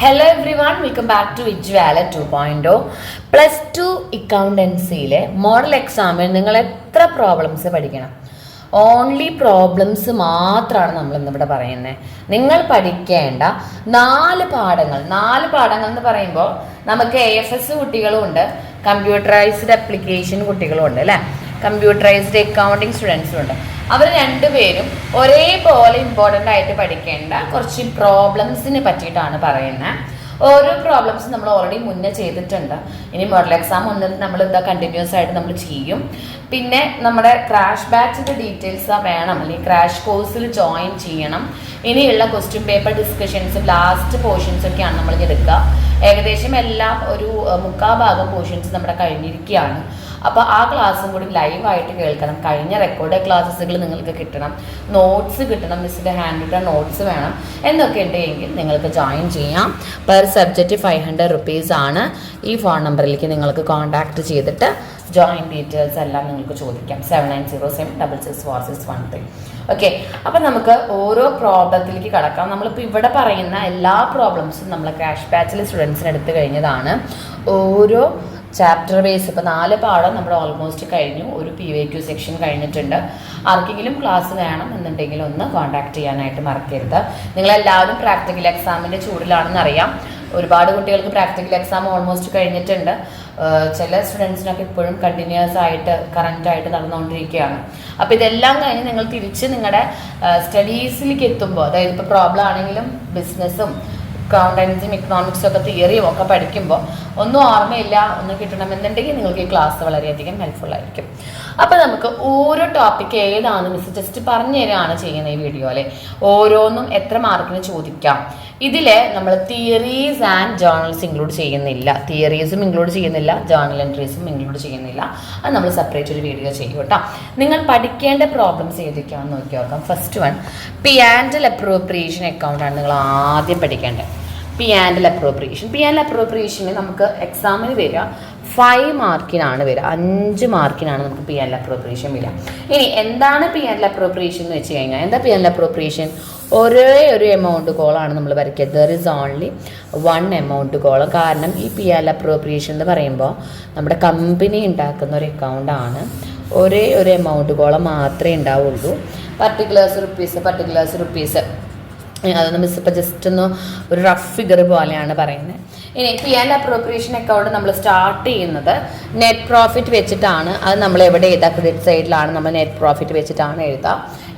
Hello everyone, welcome back to Vijwala 2.0. +2 അക്കൗണ്ടൻസിയിലെ model എക്സാമിൽ നിങ്ങൾ എത്ര പ്രോബ്ലംസ് പഠിക്കണം? ഓൺലി പ്രോബ്ലംസ് മാത്രമാണ് നമ്മൾ ഇന്നിവിടെ പറയുന്നത്. നിങ്ങൾ പഠിക്കേണ്ട 4 പാഠങ്ങൾ എന്ന് പറയുമ്പോൾ നമുക്ക് AFS കുട്ടികളും ഉണ്ട്, കമ്പ്യൂട്ടറൈസ്ഡ് അപ്ലിക്കേഷൻ കുട്ടികളും ഉണ്ട് അല്ലേ, കമ്പ്യൂട്ടറൈസ്ഡ് അക്കൗണ്ടിങ് സ്റ്റുഡൻസും ഉണ്ട്. അവർ രണ്ടുപേരും ഒരേപോലെ ഇമ്പോർട്ടൻ്റ് ആയിട്ട് പഠിക്കേണ്ട കുറച്ച് പ്രോബ്ലംസിനെ പറ്റിയിട്ടാണ് പറയുന്നത്. ഓരോ പ്രോബ്ലംസും നമ്മൾ ഓൾറെഡി മുന്നേ ചെയ്തിട്ടുണ്ട്. ഇനി മോഡൽ എക്സാം മുന്നിൽ നമ്മൾ എന്താ കണ്ടിന്യൂസ് ആയിട്ട് നമ്മൾ ചെയ്യും. പിന്നെ നമ്മുടെ ക്രാഷ് ബാച്ചിൻ്റെ ഡീറ്റെയിൽസ് വേണം, അല്ലെങ്കിൽ ക്രാഷ് കോഴ്സിൽ ജോയിൻ ചെയ്യണം. ഇനിയുള്ള ക്വസ്റ്റ്യൻ പേപ്പർ ഡിസ്കഷൻസും ലാസ്റ്റ് പോർഷൻസും ഒക്കെയാണ് നമ്മൾ എടുക്കുക. ഏകദേശം എല്ലാം ഒരു 3/4 ഭാഗം പോർഷൻസ് നമ്മുടെ കഴിഞ്ഞിരിക്കുകയാണ്. അപ്പോൾ ആ ക്ലാസ്സും കൂടി ലൈവായിട്ട് കേൾക്കണം. കഴിഞ്ഞ റെക്കോർഡ് ക്ലാസ്സുകൾ നിങ്ങൾക്ക് കിട്ടണം, നോട്ട്സ് കിട്ടണം, മിസ്സിൻ്റെ ഹാൻഡ് റിട്ടൺ നോട്ട്സ് വേണം എന്നൊക്കെ ഉണ്ടെങ്കിൽ നിങ്ങൾക്ക് ജോയിൻ ചെയ്യാം. പെർ സബ്ജക്റ്റ് 500 rupees ആണ്. ഈ ഫോൺ നമ്പറിലേക്ക് നിങ്ങൾക്ക് കോൺടാക്ട് ചെയ്തിട്ട് ജോയിൻ ഡീറ്റെയിൽസ് എല്ലാം നിങ്ങൾക്ക് ചോദിക്കാം. 7907664613. ഓക്കെ, അപ്പം നമുക്ക് ഓരോ പ്രോബ്ലത്തിലേക്ക് കടക്കാം. നമ്മളിപ്പോൾ ഇവിടെ പറയുന്ന എല്ലാ പ്രോബ്ലംസും നമ്മൾ ക്രാഷ് ബാച്ചിൽ സ്റ്റുഡൻസിന് എടുത്തു കഴിഞ്ഞതാണ്. ഓരോ ചാപ്റ്റർ ബേസ് ഇപ്പോൾ 4 പാഠം നമ്മൾ ഓൾമോസ്റ്റ് കഴിഞ്ഞു. ഒരു PYQ സെക്ഷൻ കഴിഞ്ഞിട്ടുണ്ട്. ആർക്കെങ്കിലും ക്ലാസ് വേണം എന്നുണ്ടെങ്കിൽ ഒന്ന് കോൺടാക്ട് ചെയ്യാനായിട്ട് മറക്കരുത്. നിങ്ങളെല്ലാവരും പ്രാക്ടിക്കൽ എക്സാമിൻ്റെ ചൂടിലാണെന്ന് അറിയാം. ഒരുപാട് കുട്ടികൾക്ക് പ്രാക്ടിക്കൽ എക്സാം ഓൾമോസ്റ്റ് കഴിഞ്ഞിട്ടുണ്ട്. ചില സ്റ്റുഡൻസിനൊക്കെ ഇപ്പോഴും കണ്ടിന്യൂസ് ആയിട്ട് കറൻറ്റായിട്ട് നടന്നുകൊണ്ടിരിക്കുകയാണ്. അപ്പോൾ ഇതെല്ലാം കഴിഞ്ഞ് നിങ്ങൾ തിരിച്ച് നിങ്ങളുടെ സ്റ്റഡീസിലേക്ക് എത്തുമ്പോൾ, അതായത് ഇപ്പോൾ പ്രോബ്ലം ആണെങ്കിലും ബിസിനസ്സും അക്കൗണ്ടൻസിയും ഇക്കണോമിക്സും ഒക്കെ തിയറിയും ഒക്കെ പഠിക്കുമ്പോൾ ഒന്നും ഓർമ്മയില്ല, ഒന്നും കിട്ടണമെന്നുണ്ടെങ്കിൽ നിങ്ങൾക്ക് ഈ ക്ലാസ് വളരെയധികം ഹെൽപ്ഫുൾ ആയിരിക്കും. അപ്പോൾ നമുക്ക് ഓരോ ടോപ്പിക്ക് ഏതാണ് മിസ് ജസ്റ്റ് പറഞ്ഞു തരികയാണ് ചെയ്യുന്നത് ഈ വീഡിയോയിൽ. ഓരോന്നും എത്ര മാർക്കിന് ചോദിക്കാം. ഇതിൽ നമ്മൾ തിയറീസ് ആൻഡ് ജേർണൽസ് ഇൻക്ലൂഡ് ചെയ്യുന്നില്ല, തിയറീസും ഇൻക്ലൂഡ് ചെയ്യുന്നില്ല, ജേർണൽ എൻട്രീസും ഇൻക്ലൂഡ് ചെയ്യുന്നില്ല. അത് നമ്മൾ സെപ്പറേറ്റ് ഒരു വീഡിയോ ചെയ്യും കേട്ടോ. നിങ്ങൾ പഠിക്കേണ്ട പ്രോബ്ലംസ് ഏതൊക്കെയാണെന്ന് നോക്കി നോക്കാം. ഫസ്റ്റ് വൺ, P&L അപ്രോപ്രിയേഷൻ അക്കൗണ്ടാണ് നിങ്ങൾ ആദ്യം പഠിക്കേണ്ടത്. P&L അപ്രോപ്രിയേഷന് നമുക്ക് എക്സാമിന് വരിക 5 മാർക്കിനാണ് വരിക, 5 മാർക്കിനാണ് നമുക്ക് P&L അപ്രോപ്രിയേഷൻ വരിക. ഇനി എന്താണ് P&L അപ്രോപ്രിയേഷൻ എന്ന് വെച്ച് കഴിഞ്ഞാൽ, എന്താ P&L അപ്രോപ്രിയേഷൻ? ഒരേ ഒരു എമൗണ്ട് കോളാണ് നമ്മൾ വരയ്ക്കുക. There is only 1 amount column. കാരണം ഈ P&L അപ്രോപ്രിയേഷൻ എന്ന് പറയുമ്പോൾ നമ്മുടെ കമ്പനി ഉണ്ടാക്കുന്ന ഒരു അക്കൗണ്ടാണ്. ഒരേ ഒരു എമൗണ്ട് കോളം മാത്രമേ ഉണ്ടാവുള്ളൂ. പർട്ടിക്കുലേഴ്സ് റുപ്പീസ് അതൊന്ന് മിസ് ഇപ്പോൾ ജസ്റ്റ് ഒന്ന് ഒരു റഫ് ഫിഗർ പോലെയാണ് പറയുന്നത്. ഇനി P&L അപ്രോപ്രിയേഷൻ അക്കൗണ്ട് നമ്മൾ സ്റ്റാർട്ട് ചെയ്യുന്നത് നെറ്റ് പ്രോഫിറ്റ് വെച്ചിട്ടാണ്. അത് നമ്മൾ എവിടെ എഴുതുക? ക്രെഡിറ്റ് സൈഡിലാണ് നമ്മൾ നെറ്റ് പ്രോഫിറ്റ് വെച്ചിട്ടാണ് എഴുതുക.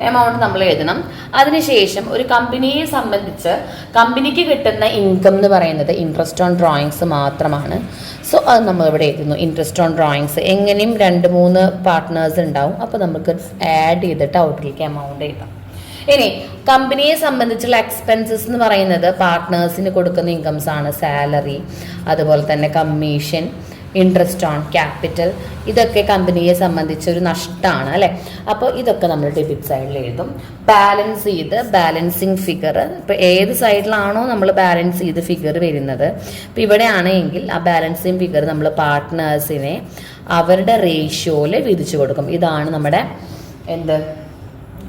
എമൗണ്ട് നമ്മൾ എഴുതണം. അതിനുശേഷം ഒരു കമ്പനിയെ സംബന്ധിച്ച് കമ്പനിക്ക് കിട്ടുന്ന ഇൻകം എന്ന് പറയുന്നത് ഇൻട്രസ്റ്റ് ഓൺ ഡ്രോയിങ്സ് മാത്രമാണ്. സോ അത് നമ്മൾ ഇവിടെ എഴുതുന്നു, ഇൻട്രസ്റ്റ് ഓൺ ഡ്രോയിങ്സ്. എങ്ങനെയും 2-3 പാർട്ട്നേഴ്സ് ഉണ്ടാവും. അപ്പോൾ നമുക്ക് ആഡ് ചെയ്തിട്ട് ഔട്ടിലേക്ക് എമൗണ്ട് എഴുതാം. ഇനി കമ്പനിയെ സംബന്ധിച്ചുള്ള എക്സ്പെൻസസ് എന്ന് പറയുന്നത് പാർട്ട്നേഴ്സിന് കൊടുക്കുന്ന ഇൻകംസ് ആണ്. സാലറി, അതുപോലെ തന്നെ കമ്മീഷൻ, ഇൻട്രസ്റ്റ് ഓൺ ക്യാപിറ്റൽ, ഇതൊക്കെ കമ്പനിയെ സംബന്ധിച്ചൊരു നഷ്ടമാണ് അല്ലേ. അപ്പോൾ ഇതൊക്കെ നമ്മൾ ഡെബിറ്റ് സൈഡിൽ എഴുതും. ബാലൻസ് ചെയ്ത് ബാലൻസിങ് ഫിഗർ, ഇപ്പോൾ ഏത് സൈഡിലാണോ നമ്മൾ ബാലൻസ് ചെയ്ത് ഫിഗർ വരുന്നത്, ഇപ്പോൾ ഇവിടെ ആണെങ്കിൽ ആ ബാലൻസിങ് ഫിഗർ നമ്മൾ പാർട്ട്നേഴ്സിനെ അവരുടെ റേഷ്യോയിൽ വിധിച്ചു കൊടുക്കും. ഇതാണ് നമ്മുടെ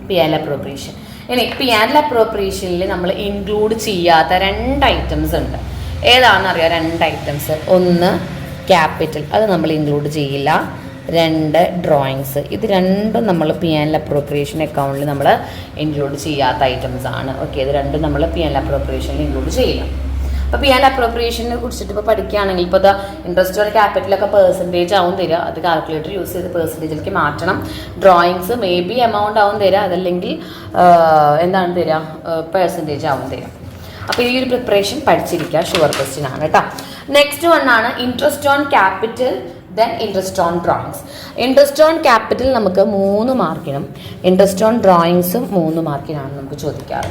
P&L അപ്രോപ്രിയേഷൻ. ഇനി P&L അപ്രോപ്രിയേഷനിൽ നമ്മൾ ഇൻക്ലൂഡ് ചെയ്യാത്ത 2 ഐറ്റംസ് ഉണ്ട്. ഏതാണെന്നറിയാം? 2 ഐറ്റംസ്. ഒന്ന് ക്യാപിറ്റൽ, അത് നമ്മൾ ഇൻക്ലൂഡ് ചെയ്യില്ല. 2 ഡ്രോയിങ്സ്. ഇത് രണ്ടും നമ്മൾ P&L അപ്രോപ്രിയേഷൻ അക്കൗണ്ടിൽ നമ്മൾ ഇൻക്ലൂഡ് ചെയ്യാത്ത ഐറ്റംസ് ആണ്. ഓക്കെ, ഇത് രണ്ടും നമ്മൾ P&L അപ്രോപ്രിയേഷനിൽ ഇൻക്ലൂഡ് ചെയ്യില്ല. അപ്പോൾ P&L അപ്രോപ്രിയേഷനെ കുറിച്ചിട്ട് ഇപ്പോൾ പഠിക്കുകയാണെങ്കിൽ ഇപ്പോൾ ഇൻട്രസ്റ്റ് ഓൺ ക്യാപിറ്റലൊക്കെ പെർസെൻറ്റേജ് ആവും തരിക. അത് കാൽക്കുലേറ്റർ യൂസ് ചെയ്ത് പെർസെൻറ്റേജിലേക്ക് മാറ്റണം. ഡ്രോയിങ്സ് മേ ബി എമൗണ്ട് ആവും തരിക, അതല്ലെങ്കിൽ എന്താണ് തരിക, പെർസെൻറ്റേജ് ആവും തരിക. അപ്പോൾ ഈ ഒരു പ്രിപ്പറേഷൻ പഠിച്ചിരിക്കുക, ഷുവർ ക്വസ്റ്റ്യൻ ആണ് കേട്ടോ. നെക്സ്റ്റ് വൺ ആണ് interest on capital, then interest on drawings. Interest on capital നമുക്ക് 3 മാർക്കിനും ഇൻട്രസ്റ്റ് ഓൺ ഡ്രോയിങ്സും 3 മാർക്കിനാണ് നമുക്ക് ചോദിക്കാറ്.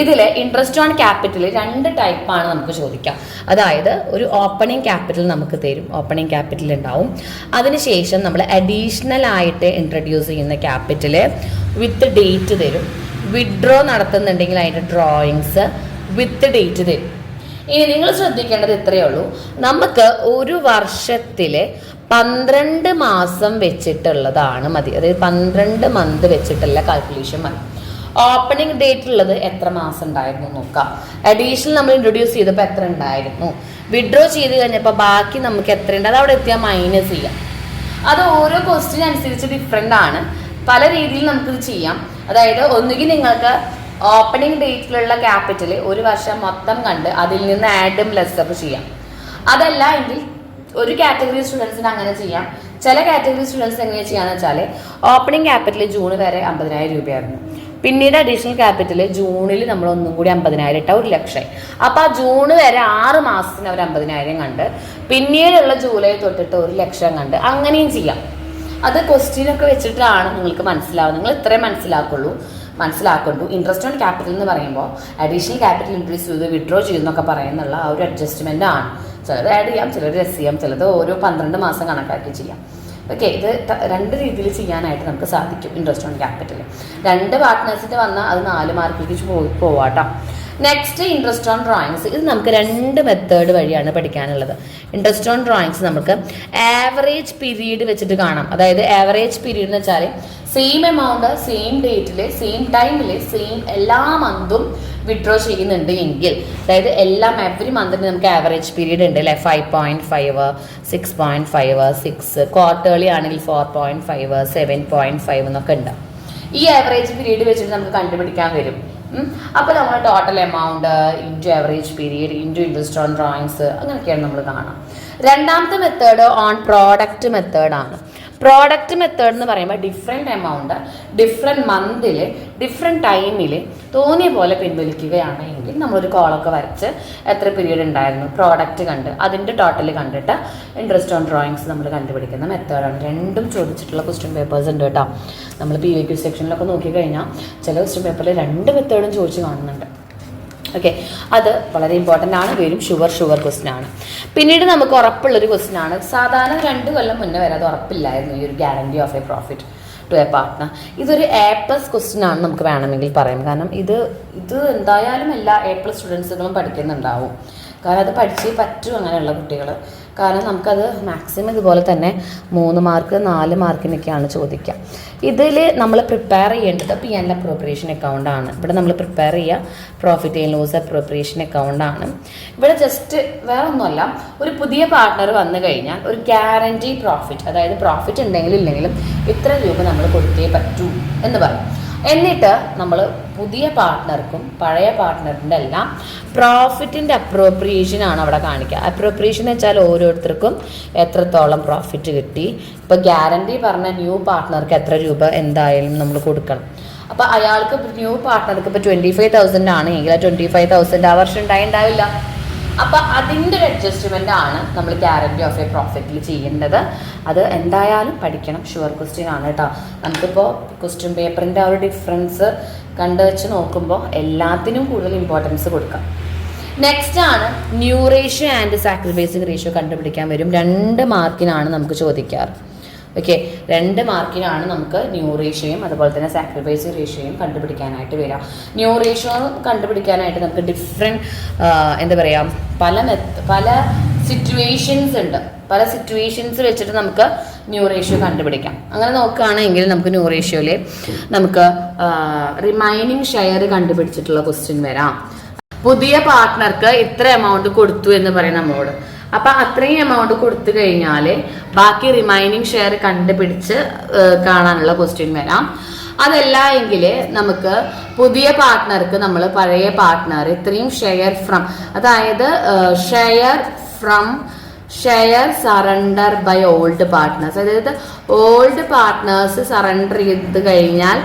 ഇതിൽ ഇൻട്രസ്റ്റ് ഓൺ ക്യാപിറ്റൽ 2 ടൈപ്പാണ് നമുക്ക് ചോദിക്കാം. അതായത് ഒരു ഓപ്പണിംഗ് ക്യാപിറ്റൽ നമുക്ക് തരും, ഓപ്പണിംഗ് ക്യാപിറ്റൽ ഉണ്ടാവും. അതിനുശേഷം നമ്മൾ അഡീഷണൽ ആയിട്ട് ഇൻട്രൊഡ്യൂസ് ചെയ്യുന്ന ക്യാപിറ്റൽ വിത്ത് ഡേറ്റ് തരും. വിഡ്രോ നടത്തുന്നുണ്ടെങ്കിൽ അതിൻ്റെ ഡ്രോയിങ്സ് വിത്ത് ഡേറ്റ് തരും. ഇനി നിങ്ങൾ ശ്രദ്ധിക്കേണ്ടത് ഇത്രയേ ഉള്ളൂ, നമുക്ക് ഒരു വർഷത്തിൽ 12 മാസം വെച്ചിട്ടുള്ളതാണ് മതി. അതായത് 12 മന്ത് വെച്ചിട്ടുള്ള കാൽക്കുലേഷൻ മതി. ഓപ്പണിംഗ് ഡേറ്റ് ഉള്ളത് എത്ര മാസം ഉണ്ടായിരുന്നു നോക്കാം. അഡീഷണൽ നമ്മൾ ഇൻട്രൊഡ്യൂസ് ചെയ്തപ്പോൾ എത്ര ഉണ്ടായിരുന്നു, വിഡ്രോ ചെയ്ത് കഴിഞ്ഞപ്പോൾ ബാക്കി നമുക്ക് എത്രയുണ്ട്, അത് അവിടെ എത്തിയാൽ മൈനസ് ചെയ്യാം. അത് ഓരോ ക്വസ്റ്റ്യൻ അനുസരിച്ച് ഡിഫറെൻ്റ് ആണ്. പല രീതിയിൽ നമുക്കിത് ചെയ്യാം. അതായത് ഒന്നുകിൽ നിങ്ങൾക്ക് ഓപ്പണിംഗ് ഡേറ്റിലുള്ള ക്യാപിറ്റൽ ഒരു വർഷം മൊത്തം കണ്ട് അതിൽ നിന്ന് ആഡും ലെസ്സപ്പ് ചെയ്യാം. അതല്ല എങ്കിൽ ഒരു കാറ്റഗറി സ്റ്റുഡൻസിന് അങ്ങനെ ചെയ്യാം. ചില കാറ്റഗറി സ്റ്റുഡൻസ് എങ്ങനെ ചെയ്യാന്ന് വെച്ചാൽ ഓപ്പണിംഗ് ക്യാപിറ്റൽ ജൂൺ വരെ 50,000 രൂപയായിരുന്നു. പിന്നീട് അഡീഷണൽ ക്യാപിറ്റൽ ജൂണിൽ നമ്മൾ ഒന്നും കൂടി 50,000 ഇട്ടാൽ 1,00,000. അപ്പോൾ ആ ജൂൺ വരെ 6 മാസത്തിന് അവർ 50,000 കണ്ട് പിന്നീടുള്ള ജൂലൈ തൊട്ടിട്ട് 1,00,000 കണ്ട് അങ്ങനെയും ചെയ്യാം. അത് ക്വസ്റ്റ്യനൊക്കെ വെച്ചിട്ടാണ് നിങ്ങൾക്ക് മനസ്സിലാവുക. നിങ്ങൾ ഇത്രയും മനസ്സിലാക്കണ്ടു. ഇൻട്രസ്റ്റ് ഓൺ ക്യാപിറ്റൽ എന്ന് പറയുമ്പോൾ അഡീഷണൽ ക്യാപിറ്റൽ ഇൻട്രൊഡ്യൂസ് ചെയ്ത് വിഡ്രോ ചെയ്യുന്നൊക്കെ പറയുന്നുള്ള ആ ഒരു അഡ്ജസ്റ്റ്മെൻ്റ് ആണ്. ചിലത് ആഡ് ചെയ്യാം, ചിലത് ലെസ് ചെയ്യാം, ചിലത് ഓരോ 12 മാസം കണക്കാക്കി ചെയ്യാം. ഓക്കെ, ഇത് 2 രീതിയിൽ ചെയ്യാനായിട്ട് നമുക്ക് സാധിക്കും. ഇൻട്രസ്റ്റ് ഓൺ ക്യാപിറ്റൽ 2 പാർട്ട്നേഴ്സിൻ്റെ വന്നാൽ അത് 4 മാർക്കിലേക്ക് പോവാട്ടോ. Next interest on drawings. ഇത് നമുക്ക് 2 മെത്തേഡ് വഴിയാണ് പഠിക്കാനുള്ളത്. ഇൻട്രസ്റ്റ് ഓൺ ഡ്രോയിങ്സ് നമുക്ക് ആവറേജ് പീരീഡ് വെച്ചിട്ട് കാണാം. അതായത് ആവറേജ് പീരീഡ് എന്ന് വെച്ചാൽ സെയിം എമൗണ്ട് സെയിം ഡേറ്റിൽ സെയിം ടൈമിൽ സെയിം എല്ലാ മന്തും വിഡ്രോ ചെയ്യുന്നുണ്ട് എങ്കിൽ, അതായത് എല്ലാം എവറി മന്തിന് നമുക്ക് ആവറേജ് പീരീഡ് ഉണ്ട് അല്ലേ, 5.5, 6.5, 6 ക്വാർട്ടേർലി ആണെങ്കിൽ 4.5, 7.5 എന്നൊക്കെ ഉണ്ട്. ഈ ആവറേജ് പീരീഡ് വെച്ചിട്ട് നമുക്ക് കണ്ടുപിടിക്കാൻ വരും. അപ്പോൾ നമ്മൾ total amount into average period into interest on drawings അങ്ങനെയൊക്കെയാണ് നമ്മൾ കാണാം. രണ്ടാമത്തെ മെത്തേഡ് ഓൺ പ്രോഡക്റ്റ് മെത്തേഡാണ്. പ്രോഡക്റ്റ് മെത്തേഡ് എന്ന് പറയുമ്പോൾ ഡിഫറെൻറ്റ് എമൗണ്ട് ഡിഫറെൻറ്റ് മന്തിൽ ഡിഫറെൻറ്റ് ടൈമിൽ തോന്നിയ പോലെ പിൻവലിക്കുകയാണ് എങ്കിൽ നമ്മളൊരു കോളൊക്കെ വരച്ച് എത്ര പീരീഡ് ഉണ്ടായിരുന്നു പ്രോഡക്റ്റ് കണ്ട് അതിൻ്റെ ടോട്ടൽ കണ്ടിട്ട് ഇൻട്രസ്റ്റ് ഓൺ ഡ്രോയിങ്സ് നമ്മൾ കണ്ടുപിടിക്കുന്ന മെത്തേഡാണ്. രണ്ടും ചോദിച്ചിട്ടുള്ള ക്വസ്റ്റ്യൻ പേപ്പേഴ്സ് ഉണ്ട് കേട്ടോ. നമ്മൾ PYQ സെക്ഷനിലൊക്കെ നോക്കിക്കഴിഞ്ഞാൽ ചില ക്വസ്റ്റ്യൻ പേപ്പറിൽ 2 മെത്തേഡും ചോദിച്ച് കാണുന്നുണ്ട്. ഓക്കെ, അത് വളരെ ഇമ്പോർട്ടൻ്റ് ആണ്. വരും ഷുവർ ക്വസ്റ്റ്യൻ ആണ്. പിന്നീട് നമുക്ക് ഉറപ്പുള്ളൊരു ക്വസ്റ്റ്യൻ ആണ്. സാധാരണ 2 കൊല്ലം മുന്നേ വരെ അത് ഉറപ്പില്ലായിരുന്നു ഈ ഒരു guarantee of a profit to a partner. ഇതൊരു A+ ക്വസ്റ്റ്യൻ ആണ് നമുക്ക് വേണമെങ്കിൽ പറയാം. കാരണം ഇത് എന്തായാലും എല്ലാ A+ സ്റ്റുഡൻസുകളും പഠിക്കുന്നുണ്ടാവും. കാരണം അത് പഠിച്ചേ പറ്റും അങ്ങനെയുള്ള കുട്ടികൾ. കാരണം നമുക്കത് മാക്സിമം ഇതുപോലെ തന്നെ 3 മാർക്ക് 4 മാർക്കിനൊക്കെയാണ് ചോദിക്കുക. ഇതിൽ നമ്മൾ പ്രിപ്പയർ ചെയ്യേണ്ടത് P&L അപ്രോപ്രിയേഷൻ അക്കൗണ്ടാണ്. ഇവിടെ നമ്മൾ പ്രിപ്പയർ ചെയ്യുക പ്രോഫിറ്റ് ആൻഡ് ലോസ് അപ്രോപ്രിയേഷൻ അക്കൗണ്ടാണ്. ഇവിടെ ജസ്റ്റ് വേറെ ഒന്നുമല്ല, ഒരു പുതിയ പാർട്ട്ണർ വന്നു കഴിഞ്ഞാൽ ഒരു ഗ്യാരണ്ടി പ്രോഫിറ്റ്, അതായത് പ്രോഫിറ്റ് ഉണ്ടെങ്കിലും ഇല്ലെങ്കിലും ഇത്ര രൂപ നമ്മൾ കൊടുത്തേ പറ്റൂ എന്ന് പറയും. എന്നിട്ട് നമ്മൾ പുതിയ പാർട്ട്ണർക്കും പഴയ പാർട്ട്ണറിൻ്റെ എല്ലാം പ്രോഫിറ്റിൻ്റെ അപ്രോപ്രിയേഷൻ ആണ് അവിടെ കാണിക്കുക. അപ്രോപ്രിയേഷൻ എന്ന് വെച്ചാൽ ഓരോരുത്തർക്കും എത്രത്തോളം പ്രോഫിറ്റ് കിട്ടി. ഇപ്പോൾ ഗ്യാരണ്ടി പറഞ്ഞ ന്യൂ പാർട്ട്ണർക്ക് എത്ര രൂപ എന്തായാലും നമ്മൾ കൊടുക്കണം. അപ്പോൾ അയാൾക്ക് ന്യൂ പാർട്ട്ണർക്ക് ഇപ്പോൾ 25,000 ആണെങ്കിൽ 25,000 ആ വർഷം ഉണ്ടാവില്ല. അപ്പോൾ അതിൻ്റെ ഒരു അഡ്ജസ്റ്റ്മെൻ്റ് ആണ് നമ്മൾ ഗ്യാരണ്ടി ഓഫ് എ പ്രോഫിറ്റിൽ ചെയ്യേണ്ടത്. അത് എന്തായാലും പഠിക്കണം. ഷുവർ ക്വസ്റ്റ്യൻ ആണ് കേട്ടോ. നമുക്കിപ്പോൾ ക്വസ്റ്റ്യൻ പേപ്പറിൻ്റെ ആ ഒരു ഡിഫറൻസ് കണ്ടു വെച്ച് നോക്കുമ്പോൾ എല്ലാത്തിനും കൂടുതൽ ഇമ്പോർട്ടൻസ് കൊടുക്കാം. നെക്സ്റ്റ് ആണ് new ratio and sacrificing ratio കണ്ടുപിടിക്കാൻ വരും. 2 മാർക്കിനാണ് നമുക്ക് ചോദിക്കാറ്. ഓക്കെ, 2 മാർക്കിനാണ് നമുക്ക് ന്യൂ റേഷ്യോയും അതുപോലെ തന്നെ സാക്രിഫൈസിങ് റേഷ്യോയും കണ്ടുപിടിക്കാനായിട്ട് വരാം. ന്യൂ റേഷ്യോ കണ്ടുപിടിക്കാനായിട്ട് നമുക്ക് ഡിഫറെൻറ്റ് എന്താ പറയുക പല സിറ്റുവേഷൻസ് ഉണ്ട്. പല സിറ്റുവേഷൻസ് വെച്ചിട്ട് നമുക്ക് ന്യൂ റേഷ്യോ കണ്ടുപിടിക്കാം. അങ്ങനെ നോക്കുകയാണെങ്കിൽ നമുക്ക് ന്യൂ റേഷ്യോയിൽ നമുക്ക് റിമൈനിങ് ഷെയർ കണ്ടുപിടിച്ചിട്ടുള്ള ക്വസ്റ്റ്യൻ വരാം. പുതിയ പാർട്ട്ണർക്ക് ഇത്ര എമൗണ്ട് കൊടുത്തു എന്ന് പറയും നമ്മളോട്. അപ്പം അത്രയും എമൗണ്ട് കൊടുത്തു കഴിഞ്ഞാൽ ബാക്കി റിമൈനിങ് ഷെയർ കണ്ടുപിടിച്ച് കാണാനുള്ള ക്വസ്റ്റ്യൻ വരാം. അതല്ല എങ്കിൽ നമുക്ക് പുതിയ പാർട്ട്ണർക്ക് നമ്മൾ പഴയ പാർട്ട്ണർ ഇത്രയും ഷെയർ ഫ്രം, അതായത് share surrender by old partners, അതായത് ഓൾഡ് പാർട്ട്നേഴ്സ് സറണ്ടർ ചെയ്ത് കഴിഞ്ഞാൽ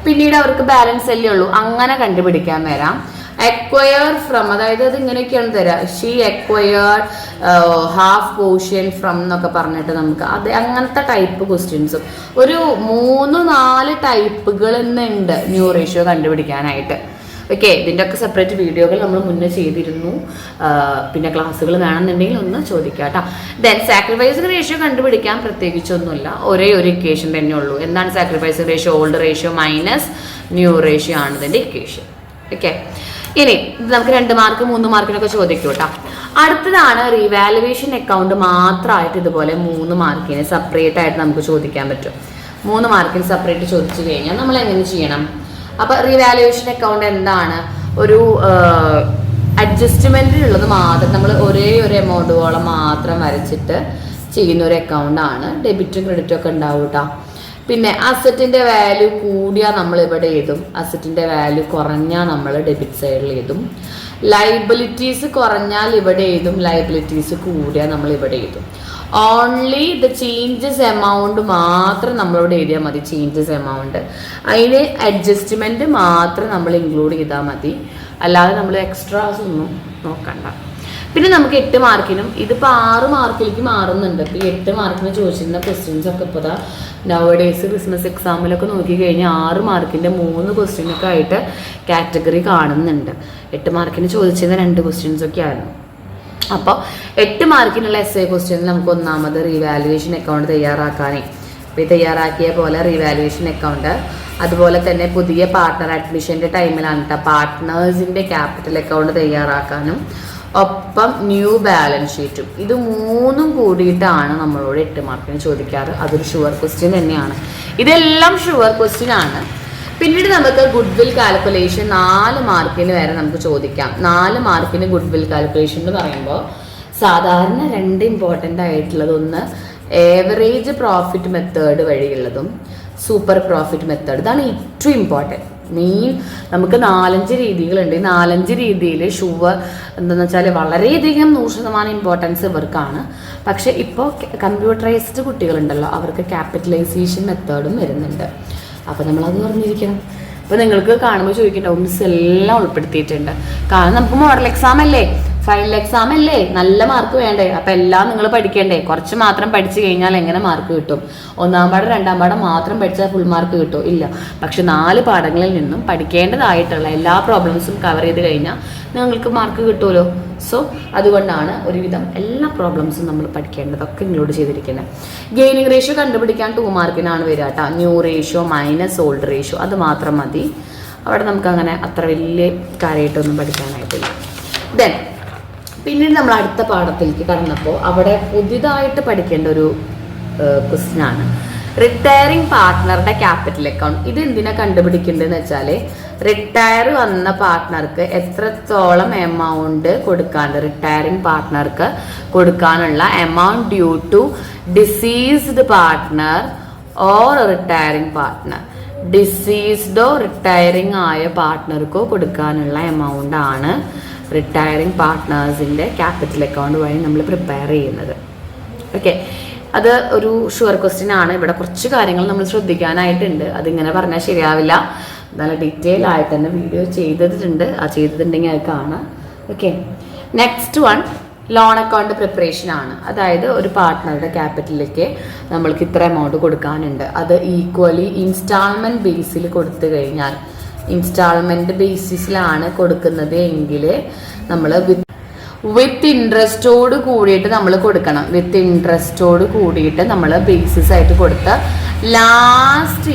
പിന്നീട് അവർക്ക് ബാലൻസ് അല്ലേ ഉള്ളൂ, അങ്ങനെ കണ്ടുപിടിക്കാൻ വരാം. അക്വയർ ഫ്രം, അതായത് അത് ഇങ്ങനെയൊക്കെയാണ് തരാം. She acquired half portion from എന്നൊക്കെ പറഞ്ഞിട്ട് നമുക്ക് അത് അങ്ങനത്തെ ടൈപ്പ് ക്വസ്റ്റ്യൻസും ഒരു 3-4 ടൈപ്പുകൾ ഉണ്ട് ന്യൂ റേഷ്യോ കണ്ടുപിടിക്കാനായിട്ട്. ഓക്കെ, ഇതിൻ്റെ ഒക്കെ സെപ്പറേറ്റ് വീഡിയോകൾ നമ്മൾ മുന്നേ ചെയ്തിരുന്നു. പിന്നെ ക്ലാസ്സുകൾ വേണമെന്നുണ്ടെങ്കിൽ ഒന്ന് ചോദിക്കാം കേട്ടോ. ദെൻ സാക്രിഫൈസിങ് റേഷ്യോ കണ്ടുപിടിക്കാൻ പ്രത്യേകിച്ചൊന്നുമില്ല, ഒരേ ഒരു ഇക്വേഷൻ തന്നെ ഉള്ളൂ. എന്താണ് sacrificing ratio? Old ratio minus new ratio ആണ് ഇതിൻ്റെ ഇക്വേഷൻ. ഓക്കെ, ഇനി ഇത് നമുക്ക് 2 മാർക്ക് 3 മാർക്കിനൊക്കെ ചോദിക്കും കേട്ടോ. അടുത്തതാണ് റീവാലുവേഷൻ അക്കൗണ്ട്. മാത്രമായിട്ട് ഇതുപോലെ 3 മാർക്കിന് സെപ്പറേറ്റ് ആയിട്ട് നമുക്ക് ചോദിക്കാൻ പറ്റും. 3 മാർക്കിന് സെപ്പറേറ്റ് ചോദിച്ചു കഴിഞ്ഞാൽ നമ്മൾ എങ്ങനെ ചെയ്യണം? അപ്പൊ റീവാലുവേഷൻ അക്കൗണ്ട് എന്താണ്? ഒരു അഡ്ജസ്റ്റ്മെന്റിലുള്ളത് മാത്രം നമ്മൾ ഒരേ ഒരു എമൗണ്ടുകളെ മാത്രം വരച്ചിട്ട് ചെയ്യുന്ന ഒരു അക്കൗണ്ട് ആണ്. ഡെബിറ്റും ക്രെഡിറ്റും ഒക്കെ ഉണ്ടാവും കേട്ടോ. പിന്നെ അസറ്റിന്റെ വാല്യൂ കൂടിയാൽ നമ്മൾ ഇവിടെ എഴുതും, അസറ്റിന്റെ വാല്യൂ കുറഞ്ഞാൽ നമ്മൾ ഡെബിറ്റ് സൈഡിൽ എഴുതും. ലൈബിലിറ്റീസ് കുറഞ്ഞാൽ ഇവിടെ എഴുതും, ലൈബിലിറ്റീസ് കൂടിയാൽ നമ്മൾ ഇവിടെ എഴുതും. ഓൺലി ദ ചേഞ്ചസ് എമൗണ്ട് മാത്രം നമ്മളിവിടെ എഴുതിയാൽ മതി. ചേഞ്ചസ് എമൗണ്ട് അതിന് അഡ്ജസ്റ്റ്മെന്റ് മാത്രം നമ്മൾ ഇൻക്ലൂഡ് ചെയ്താൽ മതി, അല്ലാതെ നമ്മൾ എക്സ്ട്രാസ് ഒന്നും നോക്കണ്ട. പിന്നെ നമുക്ക് 8 മാർക്കിനും ഇതിപ്പോൾ 6 മാർക്കിലേക്ക് മാറുന്നുണ്ട്. ഇപ്പോൾ 8 മാർക്കിന് ചോദിച്ചിരുന്ന ക്വസ്റ്റ്യൻസ് ഒക്കെ ഇപ്പോൾ നവഡേയ്സ് ക്രിസ്മസ് എക്സാമിലൊക്കെ നോക്കിക്കഴിഞ്ഞാൽ 6 മാർക്കിൻ്റെ 3 ക്വസ്റ്റ്യനൊക്കെ ആയിട്ട് കാറ്റഗറി കാണുന്നുണ്ട്. 8 മാർക്കിന് ചോദിച്ചിരുന്ന 2 ക്വസ്റ്റ്യൻസ് ഒക്കെ ആയിരുന്നു. അപ്പോൾ 8 മാർക്കിനുള്ള essay ക്വസ്റ്റ്യനിൽ നമുക്ക് ഒന്നാമത് റീവാലുവേഷൻ അക്കൗണ്ട് തയ്യാറാക്കാനേ. ഇപ്പോൾ തയ്യാറാക്കിയ പോലെ റീവാലുവേഷൻ അക്കൗണ്ട്, അതുപോലെ തന്നെ പുതിയ പാർട്ട്ണർ അഡ്മിഷൻ്റെ ടൈമിലാണ് കേട്ടോ പാർട്ട്നേഴ്സിൻ്റെ ക്യാപിറ്റൽ അക്കൗണ്ട് തയ്യാറാക്കാനും, ഒപ്പം ന്യൂ ബാലൻസ് ഷീറ്റും. ഇത് 3ഉം കൂടിയിട്ടാണ് നമ്മളോട് 8 മാർക്കിന് ചോദിക്കാറ്. അതൊരു ഷുവർ ക്വസ്റ്റ്യൻ തന്നെയാണ്. ഇതെല്ലാം ഷുവർ ക്വസ്റ്റ്യൻ ആണ്. പിന്നീട് നമുക്ക് ഗുഡ് വിൽ കാൽക്കുലേഷൻ 4 മാർക്കിന് വരെ നമുക്ക് ചോദിക്കാം. 4 മാർക്കിന് ഗുഡ് വിൽ കാൽക്കുലേഷൻ എന്ന് പറയുമ്പോൾ സാധാരണ 2 ഇമ്പോർട്ടൻ്റ് ആയിട്ടുള്ളത്, ഒന്ന് ഏവറേജ് പ്രോഫിറ്റ് മെത്തേഡ് വഴിയുള്ളതും സൂപ്പർ പ്രോഫിറ്റ് മെത്തേഡ്. ഇതാണ് ഏറ്റവും ഇമ്പോർട്ടൻറ്റ്. മെയിൻ നമുക്ക് 4-5 രീതികളുണ്ട്. ഈ 4-5 രീതിയിൽ ഷുവർ എന്താണെന്ന് വെച്ചാൽ വളരെയധികം 100% ഇമ്പോർട്ടൻസ് ഇവർക്കാണ്. പക്ഷെ ഇപ്പോൾ കമ്പ്യൂട്ടറൈസ്ഡ് കുട്ടികളുണ്ടല്ലോ, അവർക്ക് ക്യാപിറ്റലൈസേഷൻ മെത്തേഡും വരുന്നുണ്ട്. അപ്പോൾ നമ്മളത് പറഞ്ഞിരിക്കണം. അപ്പോൾ നിങ്ങൾക്ക് കാണുമ്പോൾ ചോദിക്കേണ്ടാവും മിസ് എല്ലാം ഉൾപ്പെടുത്തിയിട്ടുണ്ട്. കാരണം നമുക്ക് മോഡൽ എക്സാം അല്ലേ, ഫൈനൽ എക്സാം അല്ലേ, നല്ല മാർക്ക് വേണ്ടേ? അപ്പം എല്ലാം നിങ്ങൾ പഠിക്കണ്ടേ? കുറച്ച് മാത്രം പഠിച്ചു കഴിഞ്ഞാൽ എങ്ങനെ മാർക്ക് കിട്ടും? 1-ാം പാഠം 2-ാം പാഠം മാത്രം പഠിച്ചാൽ ഫുൾ മാർക്ക് കിട്ടും? ഇല്ല. പക്ഷെ 4 പാഠങ്ങളിൽ നിന്നും പഠിക്കേണ്ടതായിട്ടുള്ള എല്ലാ പ്രോബ്ലംസും കവർ ചെയ്ത് കഴിഞ്ഞാൽ നിങ്ങൾക്ക് മാർക്ക് കിട്ടുമല്ലോ. സോ അതുകൊണ്ടാണ് ഒരുവിധം എല്ലാ പ്രോബ്ലംസും നമ്മൾ പഠിക്കേണ്ടതൊക്കെ ഇൻക്ലൂഡ് ചെയ്തിരിക്കുന്നത്. ഗെയിനിങ് റേഷ്യോ കണ്ടുപിടിക്കാൻ 2 മാർക്കിനാണ് വരിക കേട്ടോ. New ratio minus old ratio അത് മാത്രം മതി. അവിടെ നമുക്കങ്ങനെ അത്ര വലിയ കാര്യമായിട്ടൊന്നും പഠിക്കാനായിട്ടില്ല. ദെൻ പിന്നീട് നമ്മൾ അടുത്ത പാഠത്തിലേക്ക് കടന്നപ്പോൾ അവിടെ പുതിയതായിട്ട് പഠിക്കേണ്ട ഒരു ക്വസ്റ്റ്യൻ ആണ് റിട്ടയറിംഗ് പാർട്ട്ണറുടെ ക്യാപിറ്റൽ അക്കൗണ്ട്. ഇത് എന്തിനാ കണ്ടുപിടിക്കേണ്ടതെന്ന് വെച്ചാൽ റിട്ടയർ വന്ന പാർട്ട്ണർക്ക് എത്രത്തോളം എമൗണ്ട് കൊടുക്കാണ്ട്, റിട്ടയറിംഗ് പാർട്ട്ണർക്ക് കൊടുക്കാനുള്ള amount due to deceased partner or retiring partner. ഡിസീസ്ഡോ റിട്ടയറിംഗ് ആയ പാർട്ട്ണർക്കോ കൊടുക്കാനുള്ള എമൗണ്ട് ആണ് റിട്ടയറിംഗ് പാർട്ട്നേഴ്സിൻ്റെ ക്യാപിറ്റൽ അക്കൗണ്ട് വഴി നമ്മൾ പ്രിപ്പയർ ചെയ്യുന്നത്. ഓക്കെ, അത് ഒരു ഷുവർ ക്വസ്റ്റ്യൻ ആണ്. ഇവിടെ കുറച്ച് കാര്യങ്ങൾ നമ്മൾ ശ്രദ്ധിക്കാനായിട്ടുണ്ട്. അതിങ്ങനെ പറഞ്ഞാൽ ശരിയാവില്ല. നല്ല ഡീറ്റെയിൽ ആയിട്ട് തന്നെ വീഡിയോ ചെയ്തിട്ടുണ്ട്. ചെയ്തിട്ടുണ്ടെങ്കിൽ അത് കാണാം. Okay, next one loan account preparation ആണ്. അതായത് ഒരു പാർട്ട്ണറുടെ ക്യാപിറ്റലിലേക്ക് നമ്മൾക്ക് ഇത്ര എമൗണ്ട് കൊടുക്കാനുണ്ട്. അത് ഈക്വലി ഇൻസ്റ്റാൾമെൻറ്റ് ബേസിൽ കൊടുത്തു കഴിഞ്ഞാൽ, ഇൻസ്റ്റാൾമെൻറ്റ് ബേസിസിലാണ് കൊടുക്കുന്നത് എങ്കിൽ നമ്മൾ വിത്ത് ഇൻട്രസ്റ്റോട് കൂടിയിട്ട് നമ്മൾ കൊടുക്കണം. വിത്ത് ഇൻട്രസ്റ്റോട് കൂടിയിട്ട് നമ്മൾ ബേസിസ് ആയിട്ട് കൊടുത്ത് ലാസ്റ്റ്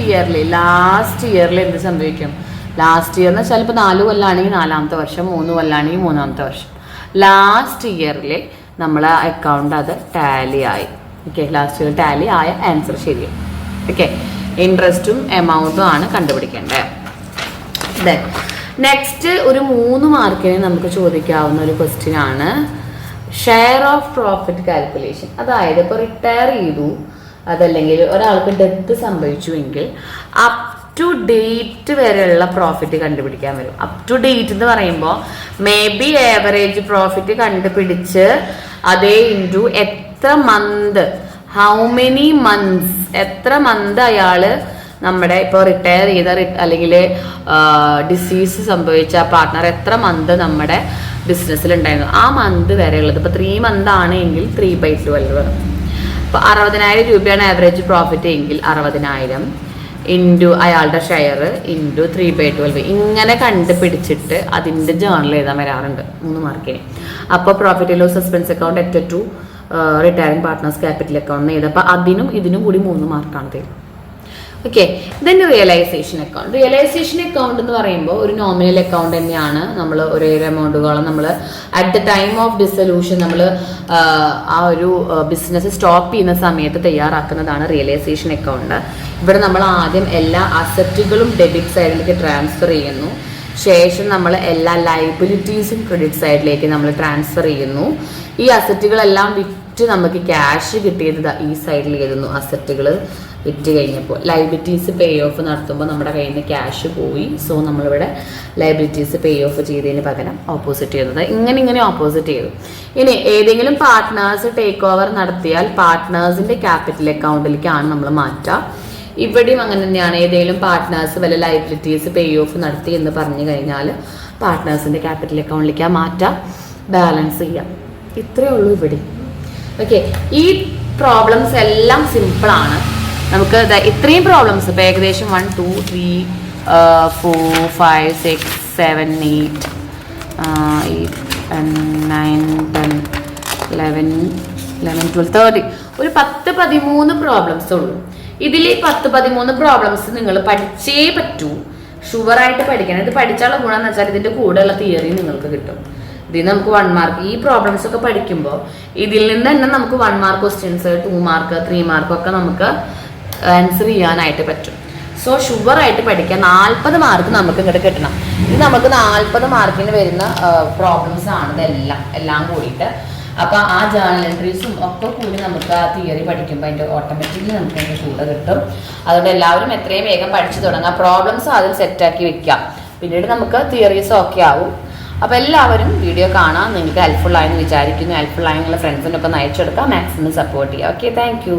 ഇയറിൽ എന്ത് സംഭവിക്കും? ലാസ്റ്റ് ഇയർ എന്ന് വെച്ചാൽ ഇപ്പോൾ 4 കൊല്ലമാണെങ്കിൽ 4ാമത്തെ വർഷം, 3 കൊല്ലമാണെങ്കിൽ 3ാമത്തെ വർഷം. ലാസ്റ്റ് ഇയറിൽ നമ്മൾ അക്കൗണ്ട് അത് ടാലി ആയി. ഓക്കെ, ലാസ്റ്റ് ഇയർ ടാലി ആയ ആൻസർ ശരിയാണ്. ഓക്കെ, ഇൻട്രസ്റ്റും എമൗണ്ടും ആണ് കണ്ടുപിടിക്കേണ്ടത്. നെക്സ്റ്റ് ഒരു 3 മാർക്കിന് നമുക്ക് ചോദിക്കാവുന്ന ഒരു ക്വസ്റ്റ്യൻ ആണ് ഷെയർ ഓഫ് പ്രോഫിറ്റ് കാൽക്കുലേഷൻ. അതായത് ഇപ്പോൾ റിട്ടയർ ചെയ്തു, അതല്ലെങ്കിൽ ഒരാൾക്ക് ഡെത്ത് സംഭവിച്ചുവെങ്കിൽ അപ് ടു ഡേറ്റ് വരെയുള്ള പ്രോഫിറ്റ് കണ്ടുപിടിക്കാൻ വരും. അപ് ടു ഡേറ്റ് എന്ന് പറയുമ്പോൾ മേ ബി ഏവറേജ് പ്രോഫിറ്റ് കണ്ടുപിടിച്ച് അതേ ഇൻറ്റു എത്ര മന്ത്, ഹൗ മെനി മന്ത്സ്, എത്ര മന്ത് അയാൾ നമ്മുടെ ഇപ്പോൾ റിട്ടയർ ചെയ്ത അല്ലെങ്കിൽ ഡിസീസ് സംഭവിച്ച പാർട്ട്ണർ എത്ര മന്ത് നമ്മുടെ ബിസിനസ്സിലുണ്ടായിരുന്നു ആ മന്ത് വരെയുള്ളത്. ഇപ്പോൾ 3 മന്ത് ആണെങ്കിൽ 3/12. ഇപ്പോൾ 60,000 രൂപയാണ് ആവറേജ് പ്രോഫിറ്റ് എങ്കിൽ 60,000 ഇൻറ്റു അയാളുടെ ഷെയർ ഇൻറ്റു 3/12 ഇങ്ങനെ കണ്ടുപിടിച്ചിട്ട് അതിൻ്റെ ജേർണൽ എഴുതാൻ വരാറുണ്ട് 3 മാർക്കിന്. അപ്പോൾ profit and loss suspense account at to retiring partners capital account എഴുതാം. അപ്പോൾ അതിനും ഇതിനും കൂടി 3 മാർക്കാണ് തരും. Okay. Then realisation account. Realisation account എന്ന് പറയുമ്പോൾ ഒരു നോമിനൽ അക്കൗണ്ട് തന്നെയാണ്. നമ്മൾ ഒരേ എമൗണ്ടുകളും നമ്മൾ at the time of dissolution നമ്മൾ ആ ഒരു ബിസിനസ് സ്റ്റോപ്പ് ചെയ്യുന്ന സമയത്ത് തയ്യാറാക്കുന്നതാണ് റിയലൈസേഷൻ അക്കൗണ്ട്. ഇവിടെ നമ്മൾ ആദ്യം എല്ലാ അസറ്റുകളും ഡെബിറ്റ് സൈഡിലേക്ക് ട്രാൻസ്ഫർ ചെയ്യുന്നു. ശേഷം നമ്മൾ എല്ലാ ലൈബിലിറ്റീസും ക്രെഡിറ്റ് സൈഡിലേക്ക് നമ്മൾ ട്രാൻസ്ഫർ ചെയ്യുന്നു. ഈ അസറ്റുകളെല്ലാം വിറ്റ് നമുക്ക് ക്യാഷ് കിട്ടിയത് ഈ സൈഡിൽ എഴുതുന്നു. അസറ്റുകൾ വിറ്റ് കഴിഞ്ഞപ്പോൾ ലൈബിലിറ്റീസ് പേ ഓഫ് നടത്തുമ്പോൾ നമ്മുടെ കയ്യിൽ നിന്ന് ക്യാഷ് പോയി. സോ നമ്മളിവിടെ ലൈബിലിറ്റീസ് പേ ഓഫ് ചെയ്തതിന് പകരം ഓപ്പോസിറ്റ് ചെയ്യുന്നത് ഇങ്ങനെ ഓപ്പോസിറ്റ് ചെയ്തു. ഇനി ഏതെങ്കിലും പാർട്ട്നേഴ്സ് ടേക്ക് ഓവർ നടത്തിയാൽ പാർട്ട്നേഴ്സിന്റെ ക്യാപിറ്റൽ അക്കൗണ്ടിലേക്കാണ് നമ്മൾ മാറ്റുക. ഇവിടെയും അങ്ങനെ തന്നെയാണ്. ഏതെങ്കിലും പാർട്ട്നേഴ്സ് വല്ല ലൈബിലിറ്റീസ് പേ ഓഫ് നടത്തി എന്ന് പറഞ്ഞു കഴിഞ്ഞാൽ പാർട്ട്നേഴ്സിന്റെ ക്യാപിറ്റൽ അക്കൗണ്ടിലേക്ക് മാറ്റാം, ബാലൻസ് ചെയ്യാം. ഇത്രയേ ഉള്ളൂ ഇവിടെ. ഓക്കെ. ഈ പ്രോബ്ലംസ് എല്ലാം സിമ്പിളാണ്. നമുക്ക് ഇത്രയും പ്രോബ്ലംസ് ഇപ്പോൾ ഏകദേശം 1 2 3 4 5 6 7 8 9 10 11 12 13 ഒരു 10-13 പ്രോബ്ലംസ് ഉള്ളൂ. ഇതിൽ ഈ 10-13 പ്രോബ്ലംസ് നിങ്ങൾ പഠിച്ചേ പറ്റൂ. ഷുവറായിട്ട് പഠിക്കണം. ഇത് പഠിച്ചാലുള്ള ഗുണം എന്ന് വെച്ചാൽ ഇതിന്റെ കൂടെയുള്ള തിയറി നിങ്ങൾക്ക് കിട്ടും. ഇതിൽ നമുക്ക് 1 മാർക്ക് ഈ പ്രോബ്ലംസ് ഒക്കെ പഠിക്കുമ്പോൾ ഇതിൽ നിന്ന് തന്നെ നമുക്ക് 1 മാർക്ക് ക്വസ്റ്റ്യൻസ് 2 മാർക്ക് 3 മാർക്ക് ഒക്കെ നമുക്ക് ആൻസർ ചെയ്യാനായിട്ട് പറ്റും. സോ ഷുവറായിട്ട് പഠിക്കാം. 40 മാർക്ക് നമുക്ക് ഇങ്ങോട്ട് കിട്ടണം. ഇത് നമുക്ക് 40 മാർക്കിന് വരുന്ന പ്രോബ്ലംസ് ആണ് ഇതെല്ലാം കൂടിയിട്ട്. അപ്പോൾ ആ ജേർണൽ എൻട്രീസും ഒക്കെ കൂടി നമുക്ക് ആ തിയറി പഠിക്കുമ്പോൾ അതിൻ്റെ ഓട്ടോമാറ്റിക്കലി നമുക്ക് അതിൻ്റെ കൂടെ കിട്ടും. അതുകൊണ്ട് എല്ലാവരും എത്രയും വേഗം പഠിച്ചു തുടങ്ങുക. പ്രോബ്ലംസ് ആദ്യം സെറ്റാക്കി വെക്കാം, പിന്നീട് നമുക്ക് തിയറീസ് ഒക്കെ ആവും. അപ്പോൾ എല്ലാവരും വീഡിയോ കാണാം. നിങ്ങൾക്ക് ഹെൽപ്ഫുൾ ആയെന്ന് വിചാരിക്കുന്നു. ഹെൽപ്ഫുൾ ആയ നിങ്ങളുടെ ഫ്രണ്ട്സിനൊക്കെ അയച്ചെടുക്കാം. മാക്സിമം സപ്പോർട്ട് ചെയ്യുക. Okay, thank you.